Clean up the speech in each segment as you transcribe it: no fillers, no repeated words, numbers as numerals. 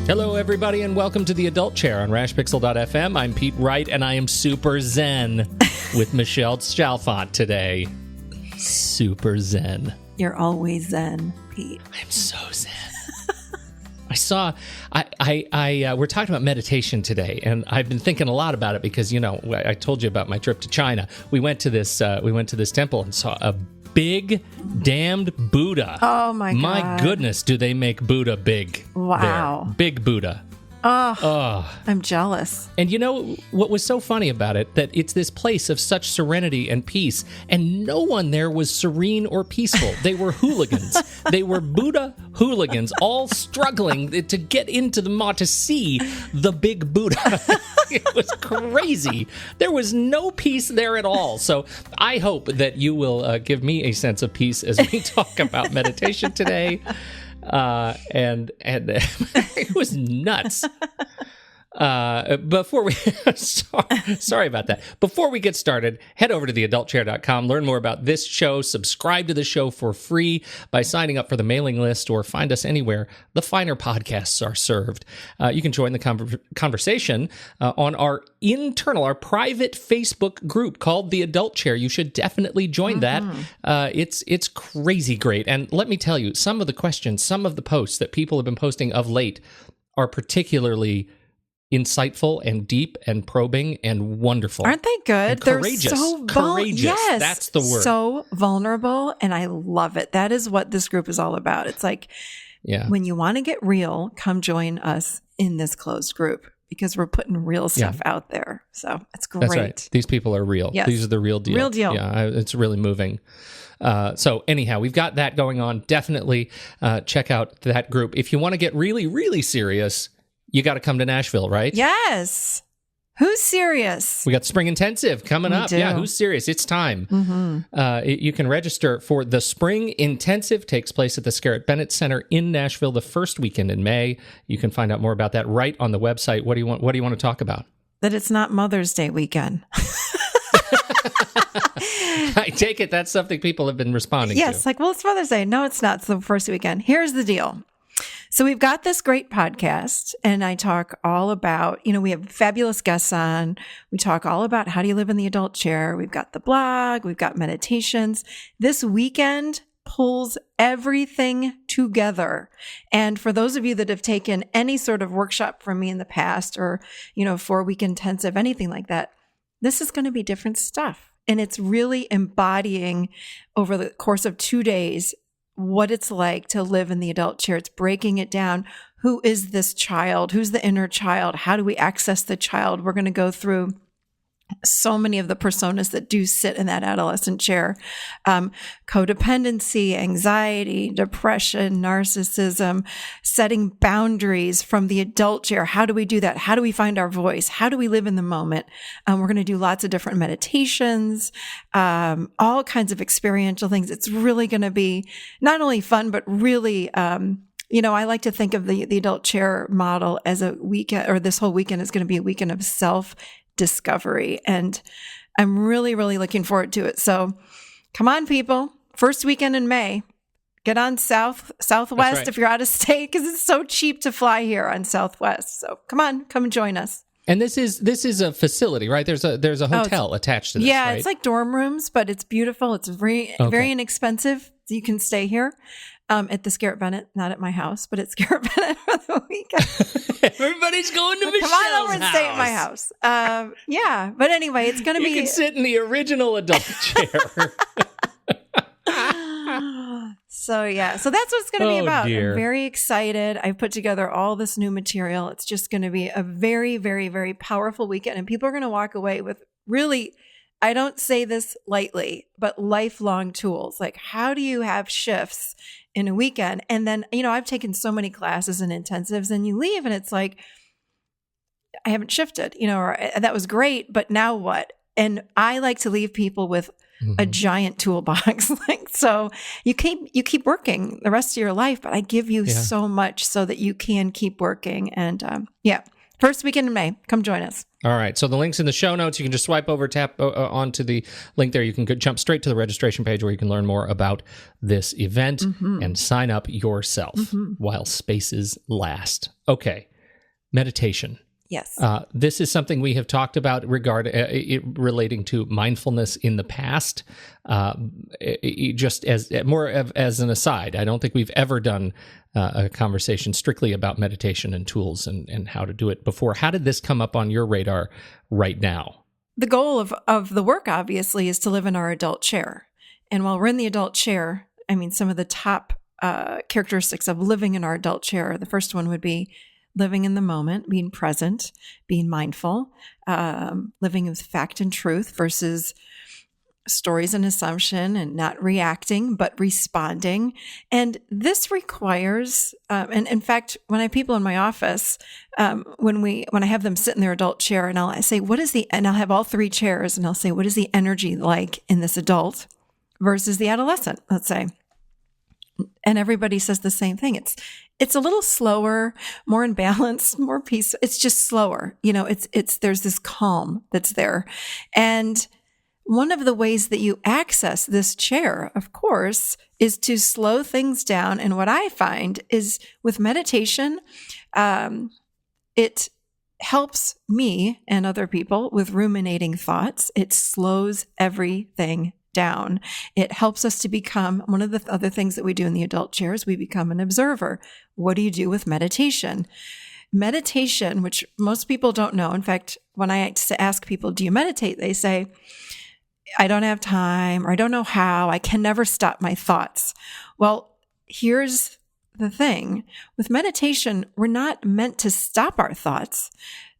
Hello, everybody, and welcome to the Adult Chair on rashpixel.fm. I'm Pete Wright, and I am super zen with Michelle Chalfant today. Super zen. You're always zen, Pete. I'm so zen. We're talking about meditation today, and I've been thinking a lot about it because, you know, I told you about my trip to China. We went to this temple and saw a big damned Buddha. Oh my God. My goodness, do they make Buddha big? Wow. There. Big Buddha. Oh, I'm jealous. And you know what was so funny about it? That it's this place of such serenity and peace, and no one there was serene or peaceful. They were hooligans. They were Buddha hooligans, all struggling to get into the mosque to see the big Buddha. It was crazy. There was no peace there at all. So I hope that you will give me a sense of peace as we talk about meditation today. And it was nuts. Before we sorry about that. Before we get started, head over to theadultchair.com, learn more about this show, subscribe to the show for free by signing up for the mailing list, or find us anywhere the finer podcasts are served. You can join the conversation on our private Facebook group called The Adult Chair. You should definitely join that. It's crazy great. And let me tell you, some of the questions, some of the posts that people have been posting of late are particularly insightful and deep and probing and wonderful. Aren't they good? They're so courageous. Yes, that's the word. So vulnerable, and I love it. That is what this group is all about. It's like, when you want to get real, come join us in this closed group, because we're putting real stuff out there. So it's great. That's right. These people are real. Yes. These are the real deal. Real deal. Yeah, it's really moving. So anyhow, we've got that going on. Definitely check out that group. If you want to get really, really serious, you got to come to Nashville, right? Yes. Who's serious? We got Spring Intensive coming up. Yeah, who's serious? It's time. Mm-hmm. You can register for the Spring Intensive. Takes place at the Scarlett Bennett Center in Nashville the first weekend in May. You can find out more about that right on the website. What do you want to talk about? That it's not Mother's Day weekend. I take it that's something people have been responding to. Yes, like, well, it's Mother's Day. No, it's not. It's the first weekend. Here's the deal. So we've got this great podcast, and I talk all about, we have fabulous guests on. We talk all about how do you live in the adult chair. We've got the blog. We've got meditations. This weekend pulls everything together. And for those of you that have taken any sort of workshop from me in the past, or, 4-week intensive, anything like that, this is going to be different stuff. And it's really embodying over the course of 2 days what it's like to live in the adult chair. It's breaking it down. Who is this child? Who's the inner child? How do we access the child? We're going to go through so many of the personas that do sit in that adolescent chair. Codependency, anxiety, depression, narcissism, setting boundaries from the adult chair. How do we do that? How do we find our voice? How do we live in the moment? We're going to do lots of different meditations, all kinds of experiential things. It's really going to be not only fun, but really, I like to think of the adult chair model as a weekend, or this whole weekend is going to be a weekend of self-discovery. And I'm really, really looking forward to it. So come on, people. First weekend in May. Get on Southwest right. If you're out of state, because it's so cheap to fly here on Southwest. So come and join us. And this is a facility, right? There's a hotel attached to this, yeah, right? It's like dorm rooms, but it's beautiful. It's very inexpensive. You can stay here. At the Scarlett Bennett, not at my house, but at Scarlett Bennett for the weekend. Everybody's going to Michelle's Come on over and house. stay at my house. Yeah, but anyway, it's going to be... You can sit in the original adult chair. So that's what it's going to be about. Dear. I'm very excited. I've put together all this new material. It's just going to be a very, very, very powerful weekend, and people are going to walk away with really... I don't say this lightly, but lifelong tools. Like, how do you have shifts in a weekend? And then, I've taken so many classes and intensives, and you leave and it's like, I haven't shifted, or that was great, but now what? And I like to leave people with a giant toolbox. So you keep working the rest of your life, but I give you so much so that you can keep working. And first weekend in May, come join us. All right. So the link's in the show notes. You can just swipe over, tap onto the link there. You can jump straight to the registration page where you can learn more about this event and sign up yourself while spaces last. Okay. meditation. Yes. This is something we have talked about relating to mindfulness in the past. Just as an aside, I don't think we've ever done a conversation strictly about meditation and tools and how to do it before. How did this come up on your radar right now? The goal of the work, obviously, is to live in our adult chair. And while we're in the adult chair, I mean, some of the top characteristics of living in our adult chair, the first one would be living in the moment, being present, being mindful, living with fact and truth versus stories and assumption, and not reacting, but responding. And this requires, and in fact, when I have people in my office, when I have them sit in their adult chair, and I say, and I'll have all three chairs, and I'll say, what is the energy like in this adult versus the adolescent, let's say? And everybody says the same thing. It's a little slower, more in balance, more peace. It's just slower. There's this calm that's there. And one of the ways that you access this chair, of course, is to slow things down. And what I find is with meditation, it helps me and other people with ruminating thoughts. It slows everything down. It helps us to become, one of the other things that we do in the adult chair is we become an observer. What do you do with meditation? Meditation, which most people don't know. In fact, when I ask people, do you meditate? They say, I don't have time, or I don't know how. I can never stop my thoughts. Well, here's the thing. With meditation, we're not meant to stop our thoughts.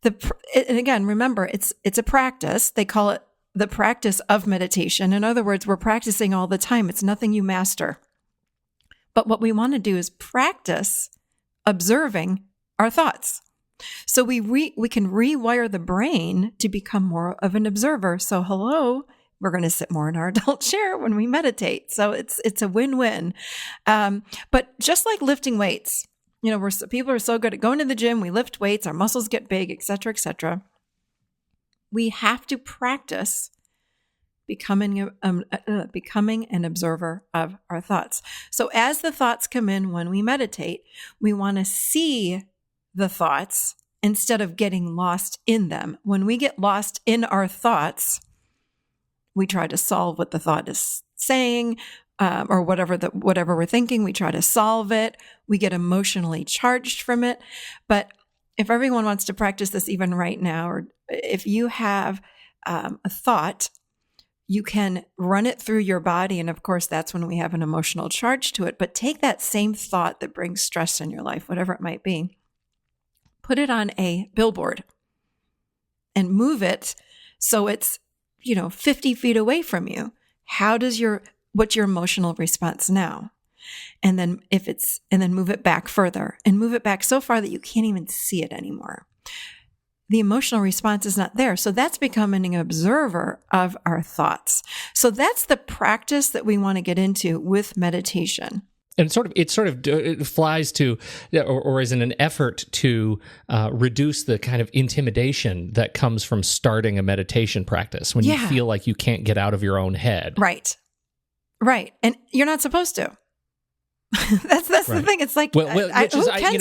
And again, remember, it's a practice. They call it the practice of meditation. In other words, we're practicing all the time. It's nothing you master. But what we want to do is practice observing our thoughts. So we can rewire the brain to become more of an observer. So we're going to sit more in our adult chair when we meditate. So it's a win-win. But just like lifting weights, people are so good at going to the gym. We lift weights, our muscles get big, et cetera, et cetera. We have to practice becoming an observer of our thoughts. So as the thoughts come in when we meditate, we want to see the thoughts instead of getting lost in them. When we get lost in our thoughts, we try to solve what the thought is saying, or whatever we're thinking. We try to solve it. We get emotionally charged from it. But if everyone wants to practice this even right now, or if you have a thought, you can run it through your body. And of course, that's when we have an emotional charge to it. But take that same thought that brings stress in your life, whatever it might be, put it on a billboard and move it so it's 50 feet away from you. What's your emotional response now? And then move it back further, and move it back so far that you can't even see it anymore. The emotional response is not there. So that's becoming an observer of our thoughts. So that's the practice that we want to get into with meditation. And it flies to, or is in an effort to reduce the kind of intimidation that comes from starting a meditation practice when you feel like you can't get out of your own head. Right. And you're not supposed to. That's right. the thing. It's like, who can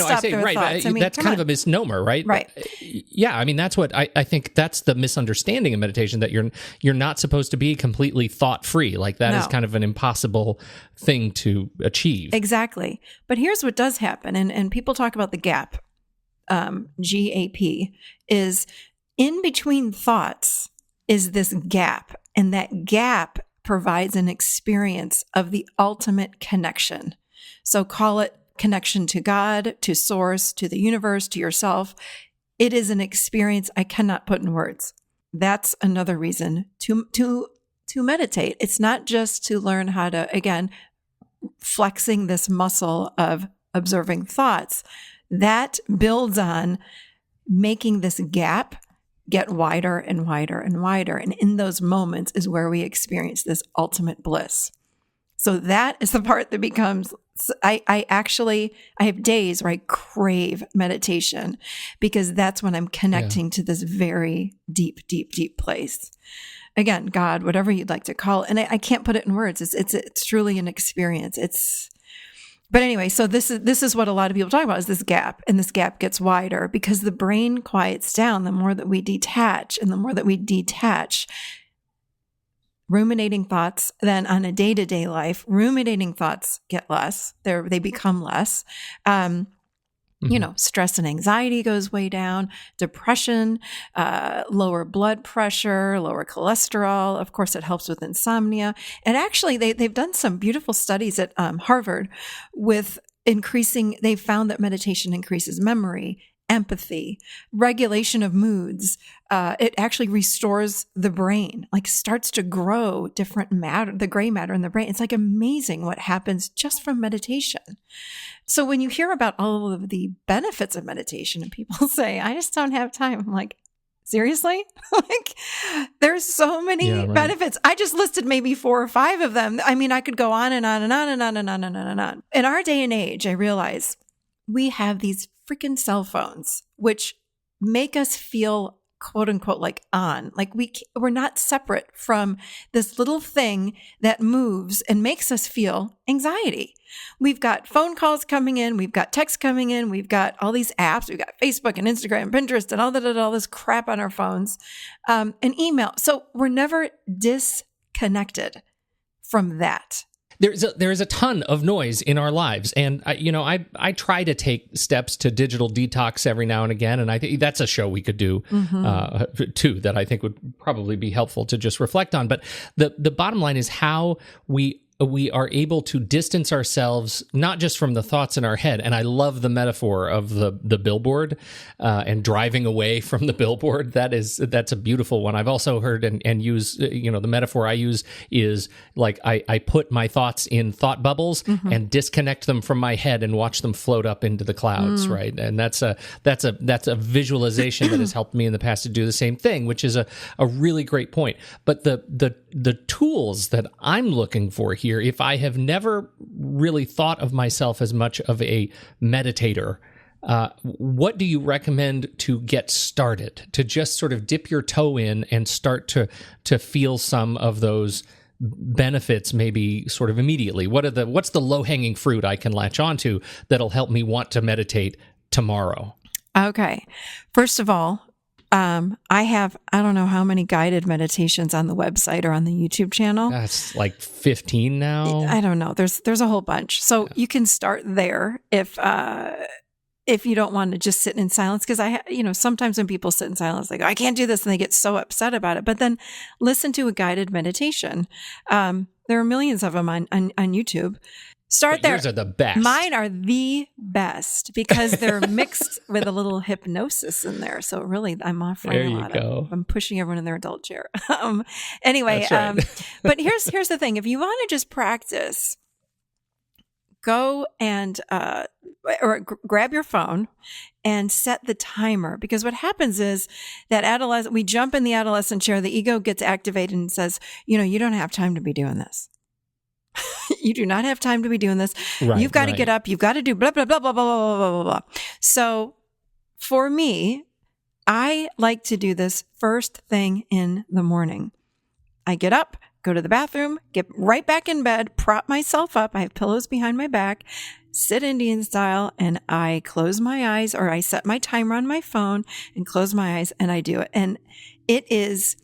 stop their thoughts? That's kind of a misnomer, right? Right. Yeah, I mean, that's what I think. That's the misunderstanding in meditation, that you're not supposed to be completely thought free. Like that is kind of an impossible thing to achieve. Exactly. But here's what does happen, and people talk about the gap. GAP is in between thoughts is this gap, and that gap provides an experience of the ultimate connection. So call it connection to God, to source, to the universe, to yourself. It is an experience I cannot put in words. That's another reason to meditate. It's not just to learn how to, again, flexing this muscle of observing thoughts. That builds on making this gap get wider and wider and wider. And in those moments is where we experience this ultimate bliss. So that is the part that becomes, I have days where I crave meditation, because that's when I'm connecting to this very deep, deep, deep place. Again, God, whatever you'd like to call it. And I can't put it in words. It's truly an experience. But anyway, so this is what a lot of people talk about, is this gap, and this gap gets wider because the brain quiets down the more that we detach, and the more that we detach ruminating thoughts. Then on a day-to-day life, ruminating thoughts get less. They become less. Stress and anxiety goes way down, depression, lower blood pressure, lower cholesterol. Of course, it helps with insomnia. And actually, they've done some beautiful studies at Harvard with they've found that meditation increases memory, empathy, regulation of moods. It actually restores the brain, like starts to grow different matter, the gray matter in the brain. It's like amazing what happens just from meditation. So when you hear about all of the benefits of meditation and people say, I just don't have time, I'm like, seriously? Like, there's so many benefits. I just listed maybe 4 or 5 of them. I mean, I could go on and on and on and on and on and on and on. In our day and age, I realize we have these freaking cell phones, which make us feel quote unquote like on, like we're not separate from this little thing that moves and makes us feel anxiety. We've got phone calls coming in, we've got texts coming in, we've got all these apps, we've got Facebook and Instagram and Pinterest and all this crap on our phones, and email. So we're never disconnected from that. There is a ton of noise in our lives, and I try to take steps to digital detox every now and again, and I think that's a show we could do too that I think would probably be helpful to just reflect on. But the bottom line is how we are able to distance ourselves not just from the thoughts in our head. And I love the metaphor of the billboard and driving away from the billboard. That's a beautiful one. I've also heard and use, the metaphor I use is like I put my thoughts in thought bubbles and disconnect them from my head and watch them float up into the clouds, right? And that's a visualization that has helped me in the past to do the same thing, which is a really great point. But the tools that I'm looking for here, if I have never really thought of myself as much of a meditator, what do you recommend to get started, to just sort of dip your toe in and start to feel some of those benefits maybe sort of immediately? What's the low-hanging fruit I can latch onto that'll help me want to meditate tomorrow? Okay. First of all, I don't know how many guided meditations on the website or on the YouTube channel. That's like 15 now. I don't know. There's a whole bunch. So you can start there if you don't want to just sit in silence. Because sometimes when people sit in silence, they go, I can't do this. And they get so upset about it. But then listen to a guided meditation. There are millions of them on YouTube. Start there. Yours are the best. Mine are the best because they're mixed with a little hypnosis in there. So really, I'm offering a lot of. I'm pushing everyone in their adult chair. Anyway, right. But here's the thing: if you want to just practice, go and grab your phone and set the timer. Because what happens is that we jump in the adolescent chair. The ego gets activated and says, you don't have time to be doing this. You do not have time to be doing this. Right, you've got to get up. You've got to do blah, blah, blah, blah, blah, blah, blah, blah, blah. So for me, I like to do this first thing in the morning. I get up, go to the bathroom, get right back in bed, prop myself up. I have pillows behind my back, sit Indian style, and I close my eyes, or I set my timer on my phone and close my eyes, and I do it. And it is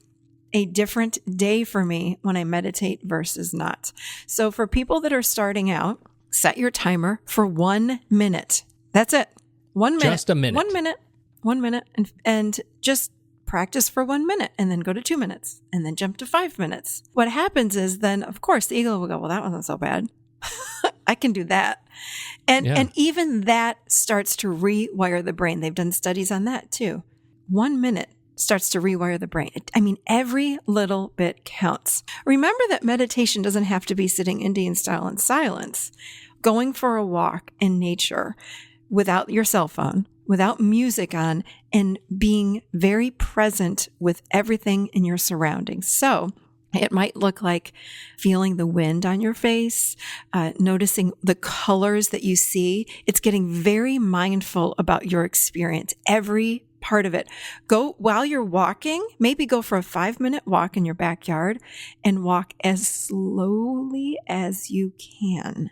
a different day for me when I meditate versus not. So for people that are starting out, set your timer for 1 minute. That's it. 1 minute. Just a minute. 1 minute. 1 minute. And just practice for 1 minute and then go to 2 minutes and then jump to 5 minutes. What happens is then, of course, the ego will go, well, that wasn't so bad. I can do that. And even that starts to rewire the brain. They've done studies on that too. 1 minute starts to rewire the brain. I mean, every little bit counts. Remember that meditation doesn't have to be sitting Indian style in silence. Going for a walk in nature without your cell phone, without music on, and being very present with everything in your surroundings. So it might look like feeling the wind on your face, noticing the colors that you see. It's getting very mindful about your experience, every part of it. Go while you're walking, maybe go for a 5-minute walk in your backyard and walk as slowly as you can.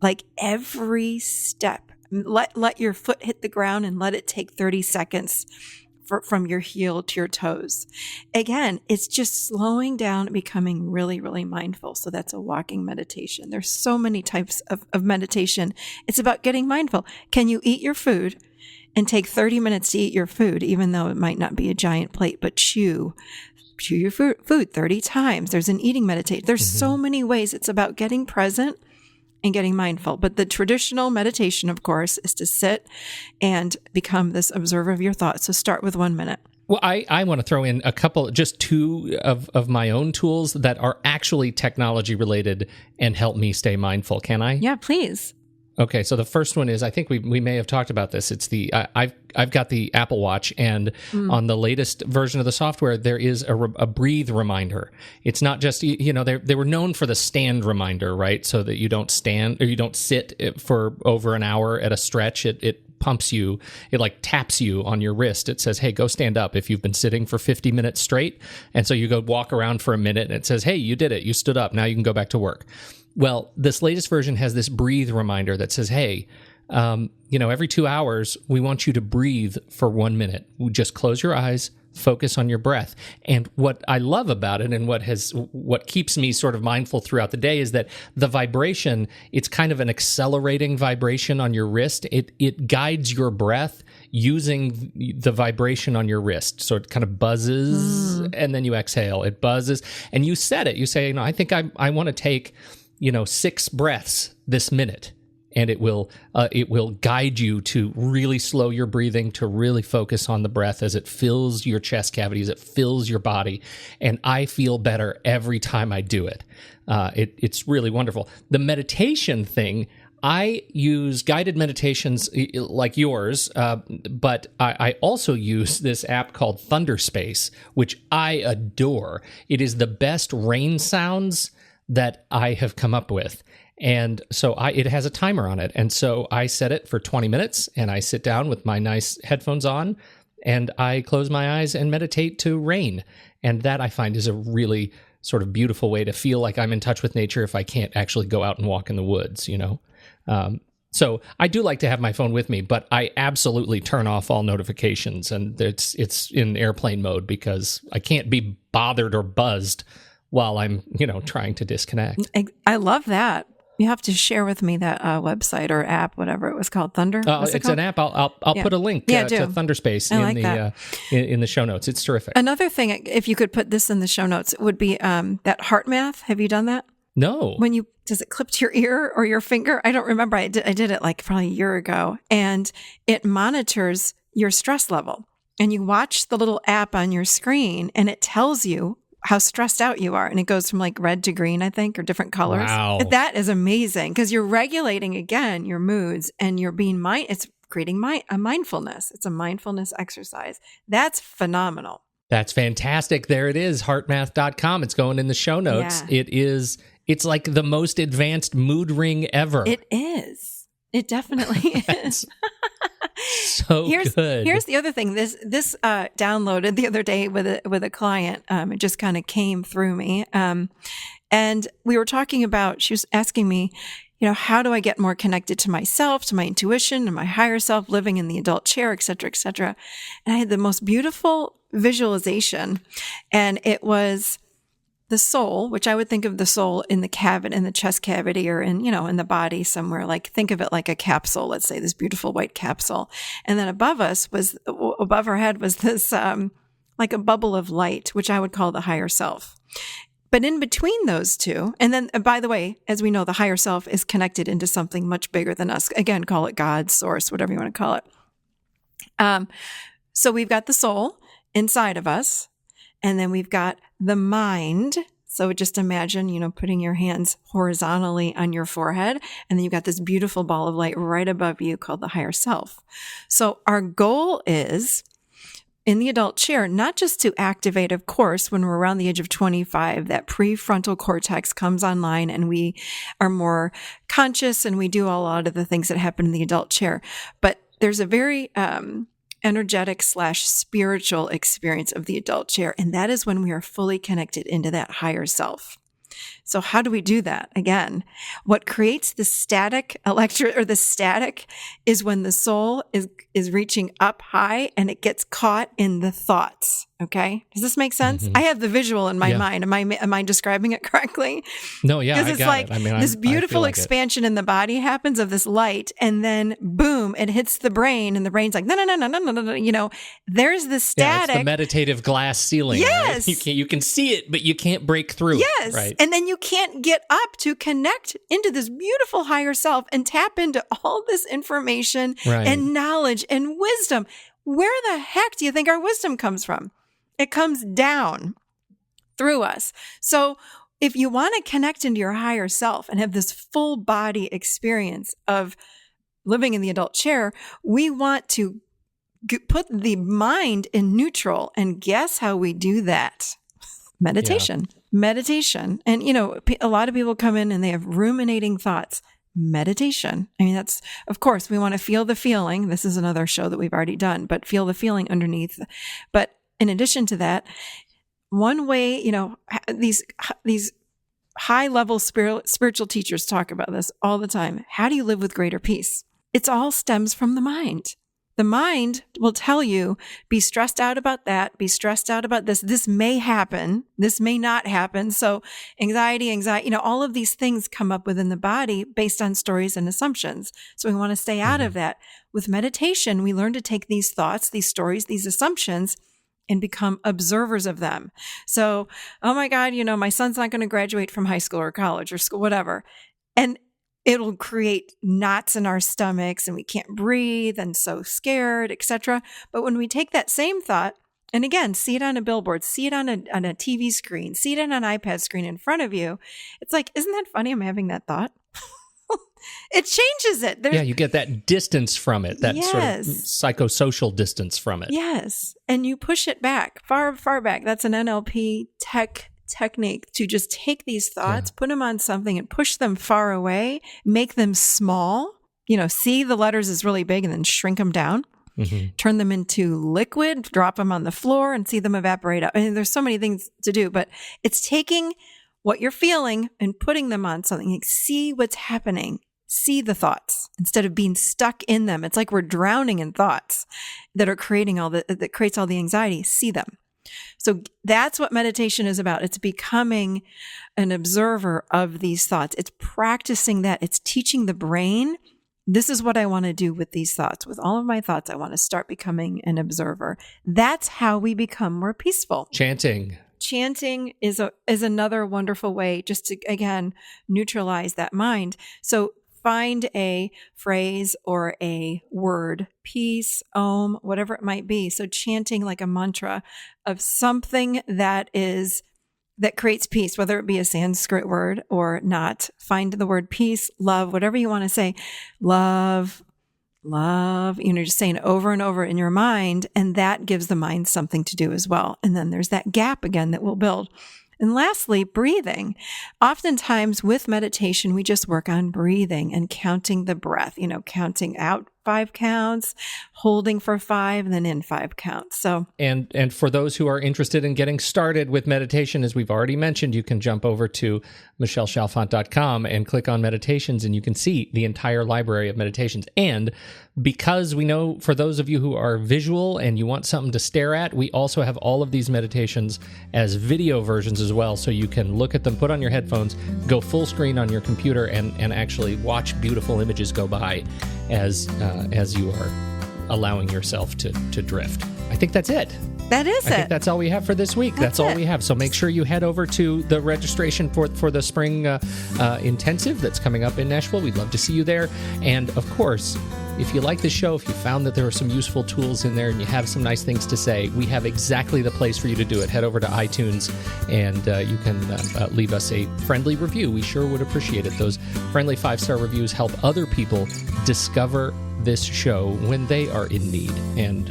like every step. Let your foot hit the ground and let it take 30 seconds from your heel to your toes. Again, it's just slowing down and becoming really, really mindful. So that's a walking meditation. There's so many types of meditation. It's about getting mindful. Can you eat your food and take 30 minutes to eat your food, even though it might not be a giant plate, but chew your food 30 times. There's an eating meditation. There's so many ways. It's about getting present and getting mindful. But the traditional meditation, of course, is to sit and become this observer of your thoughts. So start with 1 minute. Well, I want to throw in a couple, just two of my own tools that are actually technology related and help me stay mindful. Can I? Yeah, please. Okay, so the first one is, I think we may have talked about this. It's the I've got the Apple Watch, and on the latest version of the software, there is a breathe reminder. It's not just, they were known for the stand reminder, right? So that you don't stand or you don't sit for over an hour at a stretch. It pumps you, it like taps you on your wrist. It says, hey, go stand up if you've been sitting for 50 minutes straight. And so you go walk around for a minute and it says, hey, you did it. You stood up. Now you can go back to work. Well, this latest version has this breathe reminder that says, hey, every 2 hours, we want you to breathe for 1 minute. Just close your eyes, focus on your breath. And what I love about it and what keeps me sort of mindful throughout the day is that the vibration, it's kind of an accelerating vibration on your wrist. It guides your breath using the vibration on your wrist. So it kind of buzzes and then you exhale. It buzzes and you set it. You say, I think I want to take 6 breaths this minute, and it will guide you to really slow your breathing, to really focus on the breath as it fills your chest cavities, it fills your body, and I feel better every time I do it. It's really wonderful. The meditation thing, I use guided meditations like yours, but I also use this app called Thunderspace, which I adore. It is the best rain sounds that I have come up with. And so it has a timer on it. And so I set it for 20 minutes and I sit down with my nice headphones on and I close my eyes and meditate to rain. And that I find is a really sort of beautiful way to feel like I'm in touch with nature if I can't actually go out and walk in the woods, So I do like to have my phone with me, but I absolutely turn off all notifications and it's in airplane mode because I can't be bothered or buzzed while I'm, trying to disconnect. I love that. You have to share with me that website or app, whatever it was called. Thunder? It's an app. I'll put a link to Thunderspace in the show notes. It's terrific. Another thing, if you could put this in the show notes, it would be that heart math. Have you done that? No. Does it clip to your ear or your finger? I don't remember. I did it like probably a year ago, and it monitors your stress level. And you watch the little app on your screen, and it tells you how stressed out you are. And it goes from like red to green, I think, or different colors. Wow. That is amazing because you're regulating, again, your moods and you're being it's creating a mindfulness. It's a mindfulness exercise. That's phenomenal. That's fantastic. There it is, heartmath.com. It's going in the show notes. Yeah. It's like the most advanced mood ring ever. It is. It definitely is. So good. Here's the other thing. This downloaded the other day with a client. It just kind of came through me. And we were talking about, she was asking me, how do I get more connected to myself, to my intuition, and my higher self, living in the adult chair, et cetera, et cetera. And I had the most beautiful visualization. And it was the soul, which I would think of the soul in the cavity, in the chest cavity, or in the body somewhere. Like, think of it like a capsule, let's say, this beautiful white capsule. And then above our head was this, like a bubble of light, which I would call the higher self. But in between those two, and then, by the way, as we know, the higher self is connected into something much bigger than us. Again, call it God, source, whatever you want to call it. So we've got the soul inside of us. And then we've got the mind. So just imagine, putting your hands horizontally on your forehead. And then you've got this beautiful ball of light right above you called the higher self. So our goal is, in the adult chair, not just to activate, of course, when we're around the age of 25, that prefrontal cortex comes online and we are more conscious and we do a lot of the things that happen in the adult chair. But there's a very energetic / spiritual experience of the adult chair. And that is when we are fully connected into that higher self. So how do we do that? Again, what creates the static the static is when the soul is reaching up high and it gets caught in the thoughts. Okay. Does this make sense? I have the visual in my mind. Am I describing it correctly? No, yeah. Because it's like this beautiful expansion in the body happens of this light, and then boom, it hits the brain, and the brain's like, no. There's the static. Yeah, it's the meditative glass ceiling. Yes. Right? You can see it, but you can't break through it. Right. And then you can't get up to connect into this beautiful higher self and tap into all this information and knowledge and wisdom. Where the heck do you think our wisdom comes from? It comes down through us. So if you want to connect into your higher self and have this full body experience of living in the adult chair, we want to put the mind in neutral. And guess how we do that? Meditation. And, a lot of people come in and they have ruminating thoughts. Meditation. I mean, that's, of course, we want to feel the feeling. This is another show that we've already done, but feel the feeling underneath. But in addition to that, one way, these high level spiritual teachers talk about this all the time. How do you live with greater peace? It all stems from the mind. The mind will tell you, be stressed out about that, be stressed out about this. This may happen. This may not happen. So anxiety, all of these things come up within the body based on stories and assumptions. So we want to stay out of that. With meditation, we learn to take these thoughts, these stories, these assumptions, and become observers of them. So, oh my God, my son's not going to graduate from high school or college or school, whatever. And it'll create knots in our stomachs and we can't breathe and so scared, etc. But when we take that same thought, and again, see it on a billboard, see it on a TV screen, see it on an iPad screen in front of you, it's like, isn't that funny? I'm having that thought. It changes it. You get that distance from it, that sort of psychosocial distance from it. Yes. And you push it back, far, far back. That's an NLP technique to just take these thoughts, put them on something and push them far away, make them small, see the letters as really big and then shrink them down, turn them into liquid, drop them on the floor and see them evaporate up. I mean, there's so many things to do, but it's taking what you're feeling and putting them on something. Like, see what's happening. See the thoughts instead of being stuck in them. It's like we're drowning in thoughts that are creating that creates all the anxiety. See them. So that's what meditation is about. It's becoming an observer of these thoughts. It's practicing that. It's teaching the brain, this is what I want to do with these thoughts. With all of my thoughts, I want to start becoming an observer. That's how we become more peaceful. Chanting is another wonderful way just to, again, neutralize that mind. So find a phrase or a word, peace, om, whatever it might be. So chanting like a mantra of something that creates peace, whether it be a Sanskrit word or not. Find the word peace, love, whatever you want to say. Love, just saying it over and over in your mind. And that gives the mind something to do as well. And then there's that gap again that will build. And lastly, breathing. Oftentimes with meditation, we just work on breathing and counting the breath, counting out 5 counts, holding for 5, and then in 5 counts. So, and for those who are interested in getting started with meditation, as we've already mentioned, you can jump over to michellechalfant.com and click on meditations, and you can see the entire library of meditations. And because we know for those of you who are visual and you want something to stare at, we also have all of these meditations as video versions as well. So you can look at them, put on your headphones, go full screen on your computer, and actually watch beautiful images go by as you are allowing yourself to drift. I think that's it. That is I think that's all we have for this week. That's all we have. So make sure you head over to the registration for the spring intensive that's coming up in Nashville. We'd love to see you there. And of course, if you like the show, if you found that there were some useful tools in there and you have some nice things to say, we have exactly the place for you to do it. Head over to iTunes and you can leave us a friendly review. We sure would appreciate it. Those friendly 5-star reviews help other people discover this show when they are in need, and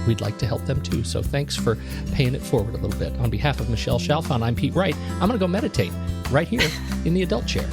we'd like to help them too. So thanks for paying it forward a little bit. On behalf of Michelle Chalfant, I'm Pete Wright. I'm going to go meditate right here in the adult chair.